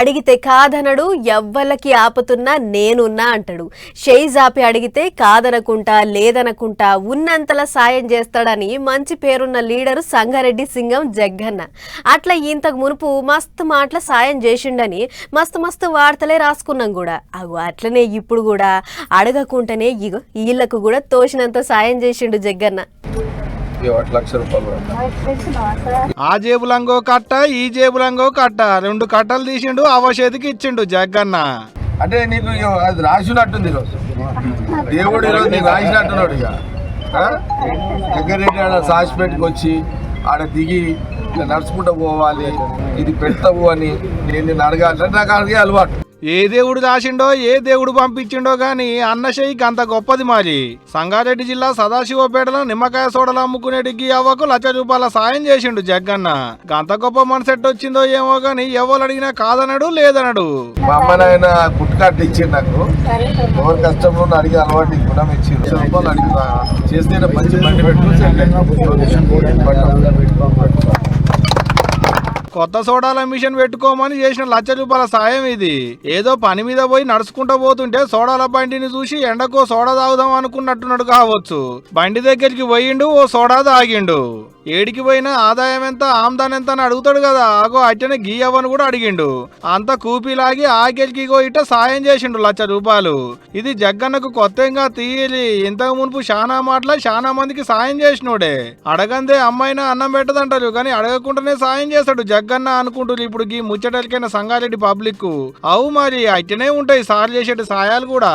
అడిగితే కాదనడు, ఎవ్వలకి ఆపుతున్నా నేనున్నా అంటాడు. షెయి జాపి అడిగితే కాదనకుంటా లేదనకుంటా ఉన్నంతలా సాయం చేస్తాడని మంచి పేరున్న లీడరు సంగారెడ్డి సింగం జగ్గన్న. అట్లా ఇంతకు మునుపు మస్తు మాటల సాయం చేసిండని మస్తు మస్తు వార్తలే రాసుకున్నాం కూడా. అట్లనే ఇప్పుడు కూడా అడగకుంటేనే ఇగో వీళ్ళకు కూడా తోచినంత సాయం చేసిండు జగ్గన్న. ఆ జేబులంగో కట్ట ఈ జేబులంగో కట్ట 2 కట్టలు తీసిండు అవచేతికి ఇచ్చిండు జగ్గన్న. అంటే నీకు అది రాసినట్టుంది ఈరోజు దేవుడు ఈరోజు నీకు రాసినట్టున్నాడు. ఇక దగ్గర సాసిపేటకి వచ్చి ఆడ దిగి నడుచుకుంటూ పోవాలి, ఇది పెడతావు అని నేను అడగాలి. నాకు అడిగే అలవాటు. ఏ దేవుడు రాసిండో ఏ దేవుడు పంపించిండో గాని అన్న షేక్ అంత గొప్పది. మరి సంగారెడ్డి జిల్లా సదాశివపేటలో నిమ్మకాయ సోడలు అమ్ముకునేటికి అవ్వకు ₹1,00,000 సాయం చేసిండు జగ్గన్న. అంత గొప్ప మనసెట్ వచ్చిందో ఏమో గాని ఎవరు అడిగినా కాదనడు లేదనడు. మా అమ్మ నాయన పుట్టుకట్లు ఇచ్చిండు నాకు. ఎవరు కష్టంలో అడిగే అలవాటు కూడా ఇచ్చింది. ₹1,00,000 అడిగిన చేస్తే మంచి బండి కొత్త సోడాల మిషన్ పెట్టుకోమని చేసిన ₹1,00,000 సాయం ఇది. ఏదో పని మీద పోయి నడుచుకుంటూ పోతుంటే సోడాల బండిని చూసి ఎండకో సోడా తాగుదాం అనుకున్నట్టున్నాడు కావచ్చు. బండి దగ్గరికి పోయిండు, ఓ సోడా తాగిండు. ఏడికి పోయినా ఆదాయం ఎంత ఆమ్దాన్ ఎంత అని అడుగుతాడు కదా, అగో అట్టనే గీయవని కూడా అడిగిండు. అంత కూపీలాగి ఆకెలికి ఇట సాయం చేసిండు ₹1,00,000. ఇది జగ్గన్నకు కొత్తగా తీయలి. ఇంతకు మునుపు శానా మాటల శానా మందికి సాయం చేసినోడే. అడగందే అమ్మాయినా అన్నం పెట్టదంటారు కానీ అడగకుండానే సాయం చేస్తాడు జగ్గన్న అనుకుంటారు ఇప్పుడు ఈ ముచ్చటలకైనా సంగారెడ్డి పబ్లిక్. అవు మరి అట్టనే ఉంటాయి సార్ చేసేటి సాయాలు కూడా.